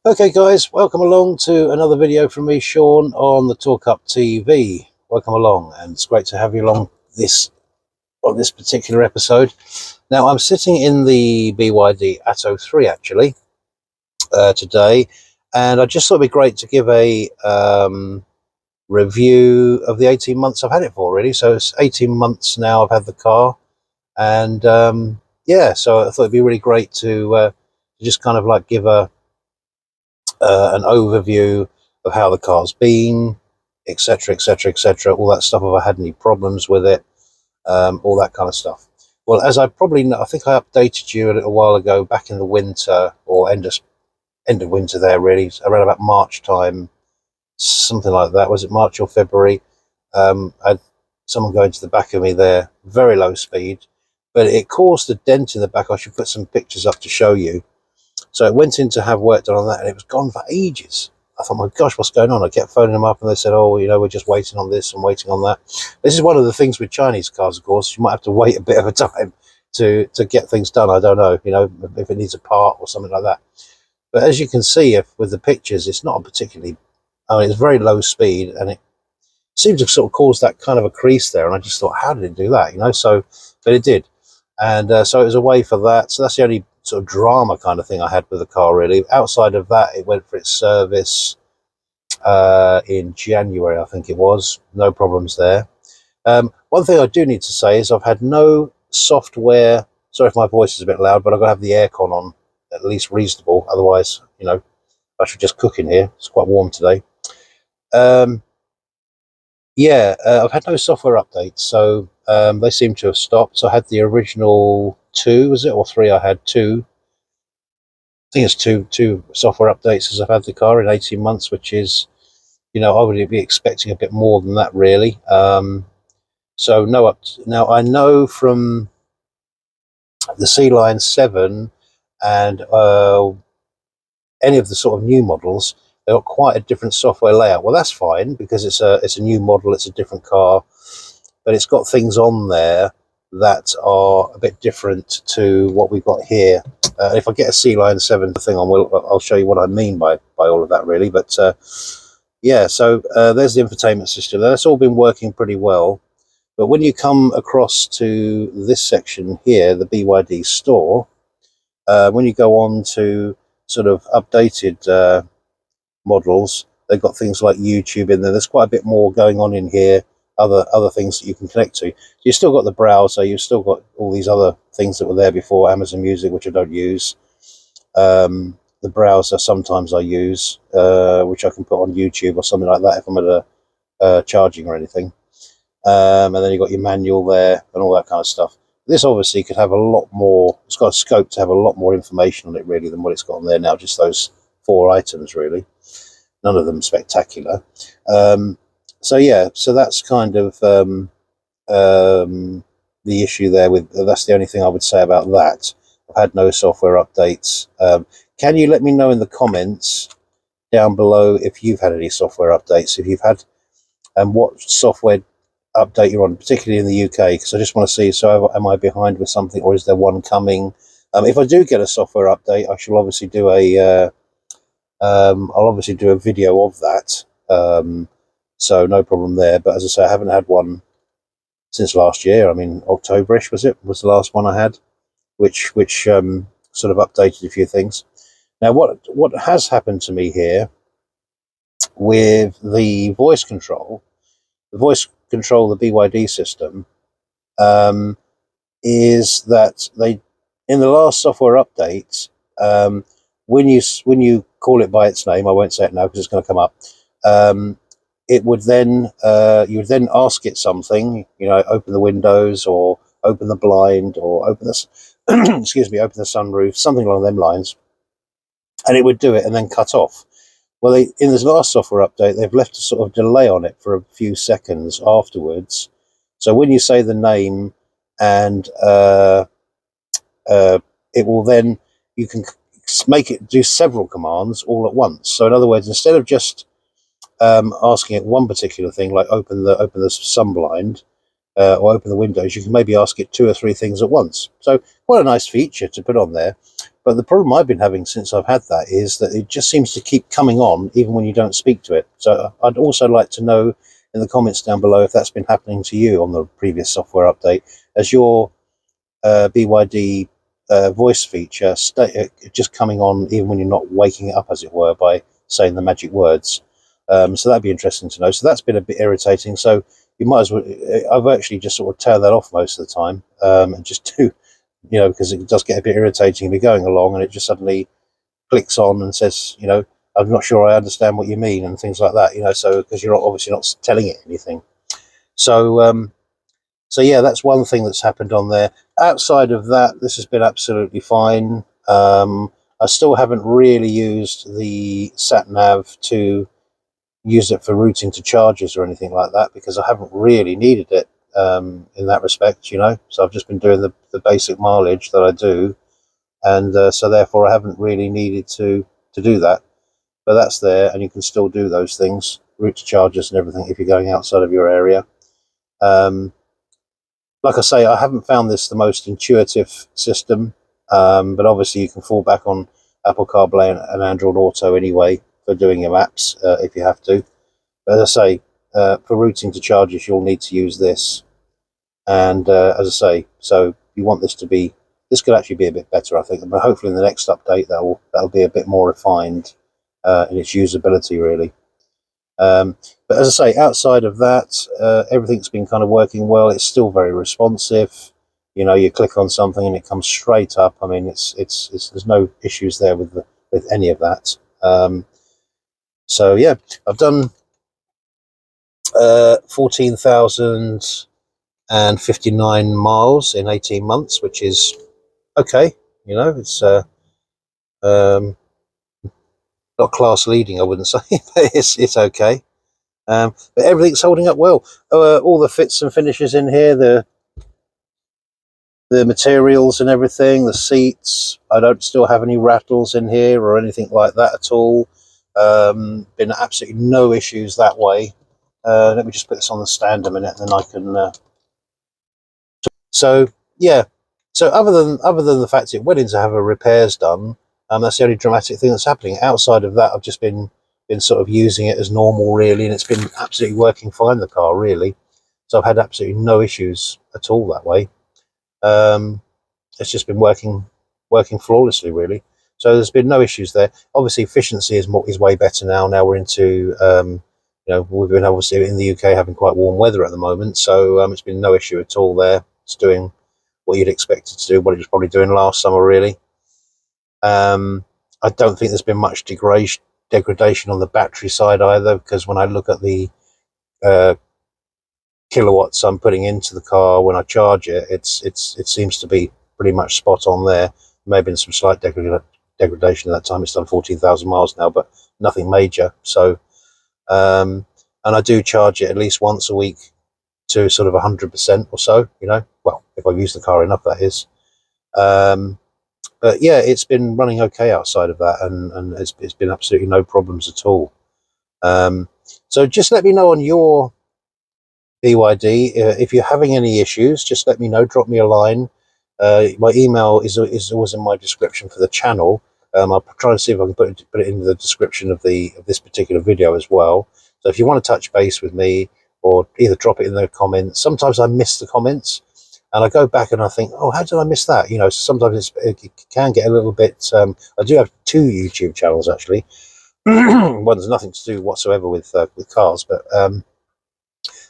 Okay guys, welcome along to another video from me, Sean, on the Talk Up TV. Welcome along, and it's great to have you along on this particular episode. Now I'm sitting in the BYD Atto 3 actually today, and I just thought it'd be great to give a review of the 18 months I've had it for, really. So it's 18 months now I've had the car, and yeah, so I thought it'd be really great to just kind of like give an overview of how the car's been, etc., etc., etc., all that stuff. If I had any problems with it, all that kind of stuff. Well, as I probably know, I think I updated you a little while ago, back in the winter or end of winter there, really, around about March time, something like that. Was it March or February? I had someone go into the back of me there, very low speed, but it caused a dent in the back. I should put some pictures up to show you. So it went in to have work done on that, and it was gone for ages. I thought, my gosh, what's going on? I kept phoning them up, and they said, oh, we're just waiting on this and waiting on that. This is one of the things with Chinese cars, of course. You might have to wait a bit of a time to get things done. I don't know, if it needs a part or something like that. But as you can see, with the pictures, it's not a particularly, it's very low speed, and it seemed to sort of cause that kind of a crease there. And I just thought, how did it do that? But it did. And so it was away for that. So that's the only sort of drama kind of thing I had with the car, really. Outside of that, it went for its service in January, I think it was. No problems there. One thing I do need to say is I've had no software. Sorry if my voice is a bit loud, but I've got to have the aircon on, at least reasonable. Otherwise, I should just cook in here. It's quite warm today. Yeah, I've had no software updates, so they seem to have stopped. So I had the original two, was it, or three? I had two. I think it's two software updates as I've had the car in 18 months, which is, I would be expecting a bit more than that, really. So no up. Now I know from the C-Line 7 and any of the sort of new models, they've got quite a different software layout. Well, that's fine because it's a new model, it's a different car, but it's got things on there that are a bit different to what we've got here. If I get a C-Line 7 thing on, I'll show you what I mean by all of that, really. But yeah, so there's the infotainment system. That's all been working pretty well. But when you come across to this section here, the BYD store, when you go on to sort of updated models, they've got things like YouTube in there. There's quite a bit more going on in here, other things that you can connect to. You've still got the browser, you've still got all these other things that were there before, Amazon Music, which I don't use. The browser sometimes I use, which I can put on YouTube or something like that if I'm at a charging or anything. And then you've got your manual there and all that kind of stuff. This obviously could have a lot more, it's got a scope to have a lot more information on it, really, than what it's got on there now, just those 4 items, really. None of them spectacular. So yeah, so that's kind of the issue there. That's the only thing I would say about that. I've had no software updates. Can you let me know in the comments down below if you've had any software updates, if you've had, and what software update you're on, particularly in the UK, because I just want to see, so am I behind with something, or is there one coming? If I do get a software update, I shall obviously do I'll obviously do a video of that, so no problem there. But as I say, I haven't had one since last year. I mean, October-ish was the last one I had, which sort of updated a few things. Now, what has happened to me here with the voice control, the BYD system, is that they, in the last software update, when you call it by its name, I won't say it now because it's going to come up. It would then you would then ask it something, open the windows or open the blind or open this, excuse me, open the sunroof, something along them lines, and it would do it and then cut off. Well, in this last software update, they've left a sort of delay on it for a few seconds afterwards. So when you say the name, and it will then, you can make it do several commands all at once. So in other words, instead of just asking it one particular thing, like open the sunblind or open the windows, you can maybe ask it 2 or 3 things at once. So quite a nice feature to put on there. But the problem I've been having since I've had that is that it just seems to keep coming on even when you don't speak to it. So I'd also like to know in the comments down below if that's been happening to you on the previous software update, as your BYD voice feature just coming on even when you're not waking it up, as it were, by saying the magic words. So that'd be interesting to know. So that's been a bit irritating. So you might as well, I've actually just sort of turned that off most of the time, and just do, because it does get a bit irritating if you're going along and it just suddenly clicks on and says, I'm not sure I understand what you mean, and things like that, so because you're obviously not telling it anything. So yeah, that's one thing that's happened on there. Outside of that, this has been absolutely fine. I still haven't really used the sat nav to use it for routing to charges or anything like that, because I haven't really needed it in that respect, so I've just been doing the basic mileage that I do, and so therefore I haven't really needed to do that. But that's there, and you can still do those things, route to charges and everything, if you're going outside of your area. Like I say, I haven't found this the most intuitive system, but obviously you can fall back on Apple CarPlay and Android Auto anyway for doing your maps if you have to. But as I say, for routing to charges, you'll need to use this. And as I say, so you want this to be, this could actually be a bit better, I think. But hopefully in the next update, that'll be a bit more refined in its usability, really. But as I say, outside of that, everything's been kind of working well. It's still very responsive. You click on something and it comes straight up. I mean, it's there's no issues there with any of that. So yeah, I've done 14,059 miles in 18 months, which is okay. It's um, not class leading, I wouldn't say, but it's okay. But everything's holding up well. All the fits and finishes in here, the materials and everything, the seats, I don't still have any rattles in here or anything like that at all. Been absolutely no issues that way. Let me just put this on the stand a minute, and then I can so yeah, so other than the fact it went in to have a repairs done, that's the only dramatic thing that's happening. Outside of that, I've just been sort of using it as normal, really, and it's been absolutely working fine, the car, really. So I've had absolutely no issues at all that way. It's just been working flawlessly, really. So there's been no issues there. Obviously, efficiency is way better now. Now we're into we've been obviously in the UK having quite warm weather at the moment, so it's been no issue at all there. It's doing what you'd expect it to do, what it was probably doing last summer, really. I don't think there's been much degradation on the battery side either, because when I look at the kilowatts I'm putting into the car when I charge it, it seems to be pretty much spot on there. There may have been some slight degradation at that time. It's done 14,000 miles now, but nothing major. So, and I do charge it at least once a week to sort of 100% or so, well, if I've used the car enough, that is. But yeah, it's been running okay outside of that, and it's been absolutely no problems at all. So just let me know on your BYD if you're having any issues. Just let me know, drop me a line. My email is always in my description for the channel. I'll try to see if I can put it in the description of this particular video as well. So if you want to touch base with me, or either drop it in the comments. Sometimes I miss the comments, and I go back and I think, oh, how did I miss that? Sometimes it can get a little bit. I do have 2 YouTube channels, actually. One's nothing to do whatsoever with cars, but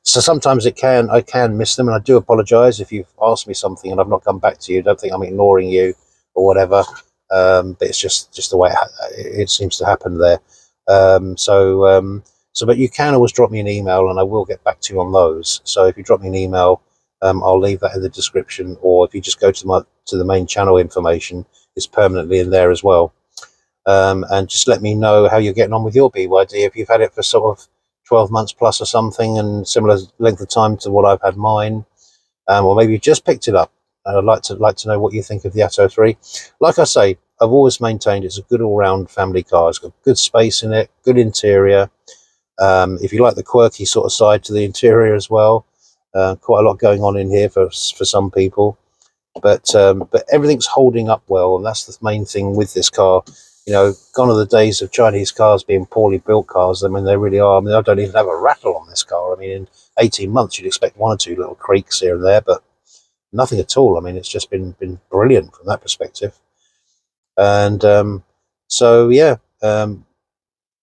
so sometimes I can miss them, and I do apologize if you've asked me something and I've not come back to you. Don't think I'm ignoring you or whatever, but it's just the way it seems to happen there. But you can always drop me an email, and I will get back to you on those. So if you drop me an email, I'll leave that in the description, or if you just go to the main channel information, it's permanently in there as well. And just let me know how you're getting on with your BYD, if you've had it for sort of 12 months plus or something, and similar length of time to what I've had mine, or maybe you just picked it up. And I'd like to know what you think of the Atto 3. Like I say, I've always maintained it's a good all-round family car. It's got good space in it, good interior. If you like the quirky sort of side to the interior as well, quite a lot going on in here for some people. but everything's holding up well, and that's the main thing with this car. You know, gone are the days of Chinese cars being poorly built cars. I mean, they really are. I mean, I don't even have a rattle on this car. I mean, in 18 months, you'd expect one or two little creaks here and there, but nothing at all. I mean, it's just been brilliant from that perspective. And so, yeah, I've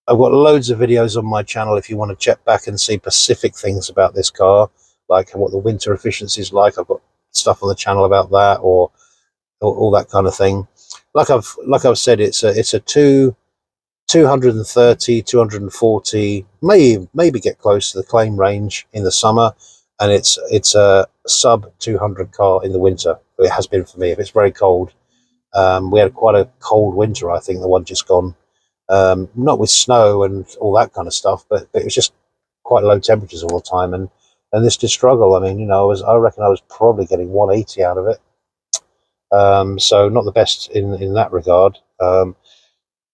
got loads of videos on my channel if you want to check back and see specific things about this car, like what the winter efficiency is like. I've got stuff on the channel about that, or all that kind of thing. Like I've said, it's a 230, 240, maybe get close to the claim range in the summer, and it's a sub 200 car in the winter. It has been for me. If it's very cold, we had quite a cold winter, I think, the one just gone. Not with snow and all that kind of stuff, but it was just quite low temperatures all the time, and this did struggle. I mean, you know, I reckon I was probably getting 180 out of it. So not the best in that regard.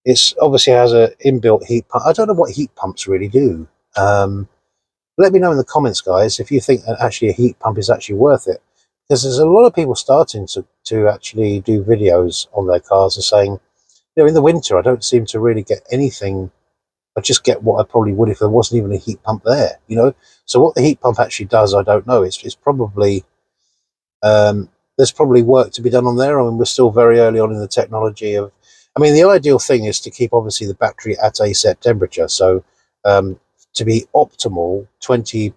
It's obviously has a inbuilt heat pump. I don't know what heat pumps really do. Let me know in the comments, guys, if you think that actually a heat pump is actually worth it, because there's a lot of people starting to actually do videos on their cars and saying, you know, in the winter I don't seem to really get anything. I just get what I probably would if there wasn't even a heat pump there, you know. So what the heat pump actually does, I don't know. It's probably there's probably work to be done on there. I mean, we're still very early on in the technology of. I mean, the ideal thing is to keep obviously the battery at a set temperature. So to be optimal,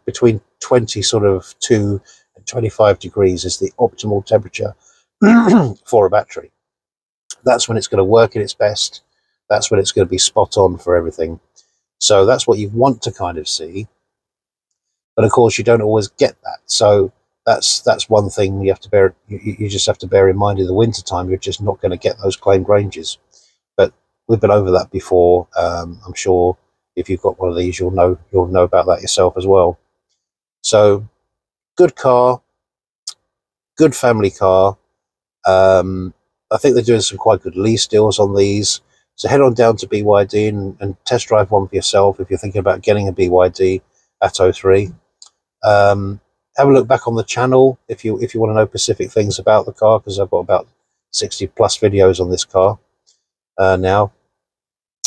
between 20 sort of 2 and 25 degrees is the optimal temperature for a battery. That's when it's going to work at its best. That's when it's going to be spot on for everything. So that's what you want to kind of see. But of course, you don't always get that. So that's one thing you have to bear. You just have to bear in mind in the winter time. You're just not going to get those claimed ranges. But we've been over that before. I'm sure if you've got one of these, you'll know about that yourself as well. So good car, good family car. I think they're doing some quite good lease deals on these. So head on down to BYD and test drive one for yourself if you're thinking about getting a BYD Atto 3. Have a look back on the channel if you want to know specific things about the car, because I've got about 60 plus videos on this car now.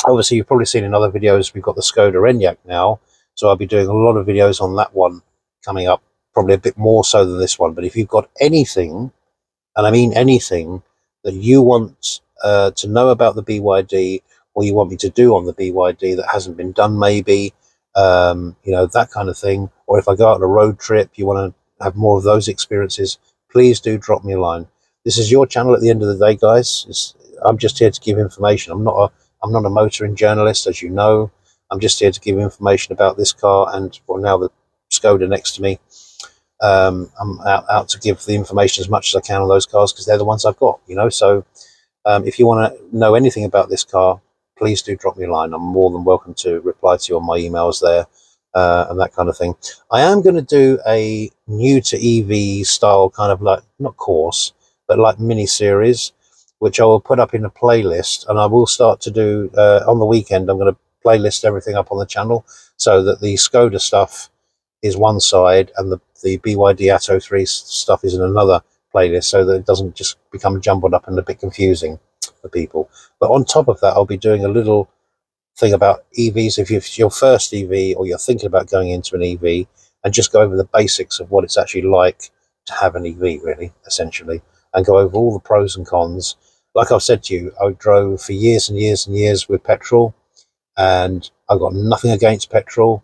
Obviously, you've probably seen in other videos we've got the Skoda Enyaq now, so I'll be doing a lot of videos on that one coming up, probably a bit more so than this one. But if you've got anything, and I mean anything, that you want to know about the BYD, or you want me to do on the BYD that hasn't been done maybe, you know, that kind of thing, or if I go out on a road trip, you want to have more of those experiences, please do drop me a line. This is your channel at the end of the day, guys. I'm just here to give information. I'm not a motoring journalist, as you know. I'm just here to give information about this car, and well, now the Skoda next to me. I'm out to give the information as much as I can on those cars, because they're the ones I've got, you know. So if you want to know anything about this car, please do drop me a line. I'm more than welcome to reply to you on my emails there, and that kind of thing. I am going to do a new to EV style kind of, like, not course, but like mini series, which I will put up in a playlist, and I will start to do on the weekend. I'm going to playlist everything up on the channel so that the Skoda stuff is one side and the BYD Atto 3 stuff is in another playlist, so that it doesn't just become jumbled up and a bit confusing for people. But on top of that, I'll be doing a little thing about EVs. If it's your first EV or you're thinking about going into an EV, and just go over the basics of what it's actually like to have an EV, really, essentially, and go over all the pros and cons. Like I've said to you, I drove for years and years and years with petrol, and I've got nothing against petrol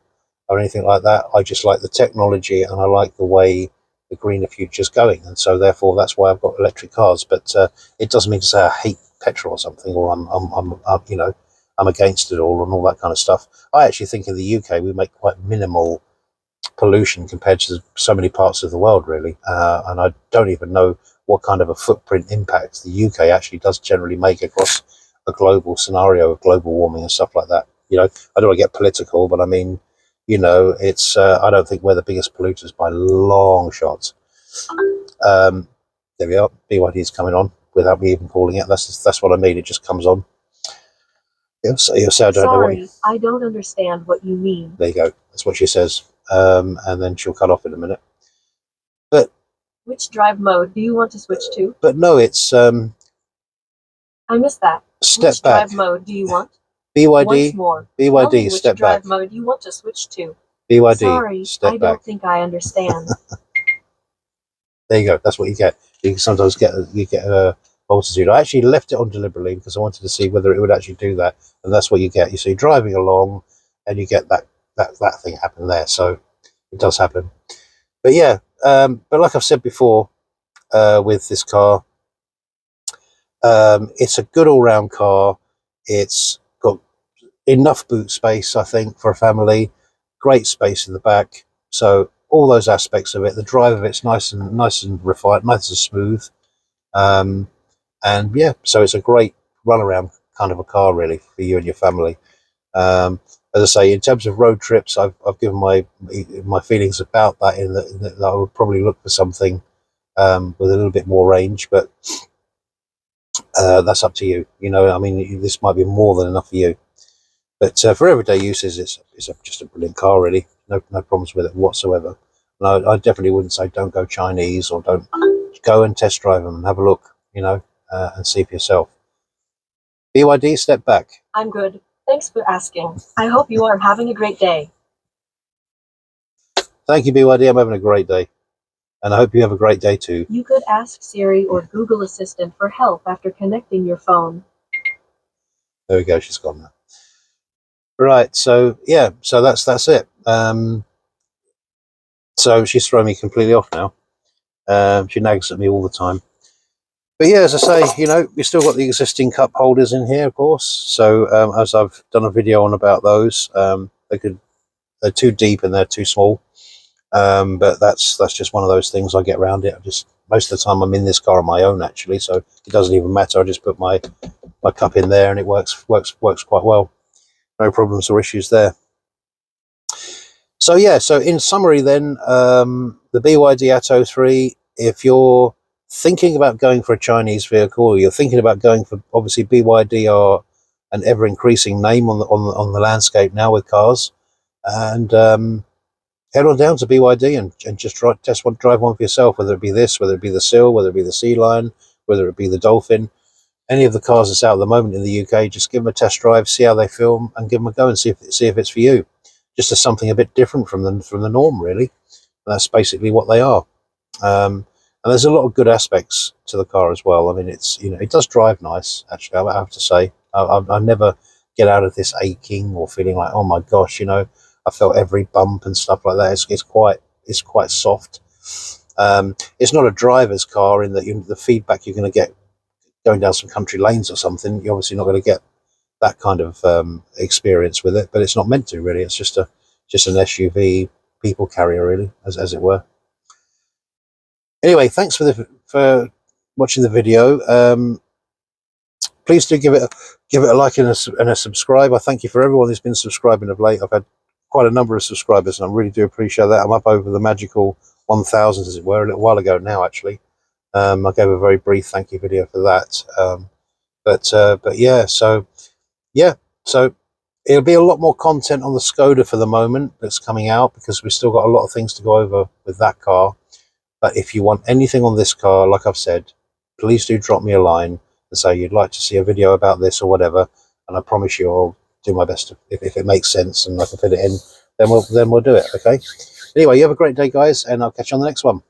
or anything like that. I just like the technology, and I like the way the greener future's going, and so therefore that's why I've got electric cars. But it doesn't mean to say I hate petrol or something, or I'm you know, I'm against it all and all that kind of stuff. I actually think in the UK we make quite minimal pollution compared to so many parts of the world, really, and I don't even know what kind of a footprint impact the UK actually does generally make across a global scenario of global warming and stuff like that. You know, I don't want to get political, but I mean, you know, it's I don't think we're the biggest polluters by long shots. There we are. BYD is coming on without me even calling it. That's what I mean. It just comes on. You'll say I don't know what. I don't understand what you mean. There you go. That's what she says. And then she'll cut off in a minute. But Which drive mode do you want to switch to? But no, it's I missed that. step Which back. drive mode do you want? BYD. Once more. Tell me BYD. which Step drive back. mode you want to switch to. BYD. Sorry, Step I back. don't think I understand. There you go. That's what you get. You can sometimes get a multitude. I actually left it on deliberately because I wanted to see whether it would actually do that, and that's what you get. You see driving along, and you get that thing happen there. So it does happen. But yeah, but like I've said before, with this car, it's a good all-round car. It's got enough boot space, I think, for a family. Great space in the back. So all those aspects of it, the drive of it's nice and refined, nice and smooth. And yeah, so it's a great runaround kind of a car, really, for you and your family. As I say, in terms of road trips, I've given my feelings about that that I would probably look for something with a little bit more range, but that's up to you. You know, I mean, this might be more than enough for you. But for everyday uses, it's just a brilliant car, really. No problems with it whatsoever. And I definitely wouldn't say don't go Chinese or don't go and test drive them and have a look, you know, and see for yourself. BYD, step back. I'm good. Thanks for asking. I hope you are having a great day. Thank you, BYD. I'm having a great day. And I hope you have a great day too. You could ask Siri or Google Assistant for help after connecting your phone. There we go. She's gone now. Right. So yeah. So that's it. So she's thrown me completely off now. She nags at me all the time. But yeah, as I say, you know, we've still got the existing cup holders in here, of course. So as I've done a video on about those, they're too deep and they're too small. But that's just one of those things. I get around it. Most of the time I'm in this car on my own, actually, so it doesn't even matter. I just put my cup in there and it works quite well. No problems or issues there. So yeah, so in summary then, the BYD Atto 3, if you're thinking about going for a Chinese vehicle, or you're thinking about going for, obviously BYD are an ever increasing name on the landscape now with cars, and head on down to BYD and just drive one for yourself, whether it be this, whether it be the Seal, whether it be the Sea Lion, whether it be the Dolphin, any of the cars that's out at the moment in the UK. Just give them a test drive, see how they feel, and give them a go and see if it's for you. Just as something a bit different from the norm, really. And that's basically what they are. And there's a lot of good aspects to the car as well. I mean, it does drive nice. Actually, I have to say, I never get out of this aching or feeling like, oh my gosh, I felt every bump and stuff like that. It's quite soft. It's not a driver's car in that the feedback you're going to get going down some country lanes or something. You're obviously not going to get that kind of experience with it, but it's not meant to, really. It's just an SUV people carrier, really, as it were. Anyway, thanks for watching the video. Please do give it a like and a subscribe. I thank you for everyone who's been subscribing of late. I've had quite a number of subscribers, and I really do appreciate that. I'm up over the magical 1,000, as it were, a little while ago now, actually. I gave a very brief thank you video for that. But yeah, so it'll be a lot more content on the Skoda for the moment that's coming out, because we've still got a lot of things to go over with that car. But if you want anything on this car, like I've said, please do drop me a line and say you'd like to see a video about this or whatever, and I promise you I'll do my best if it makes sense and I can fit it in, then we'll do it. Okay. Anyway, you have a great day, guys, and I'll catch you on the next one.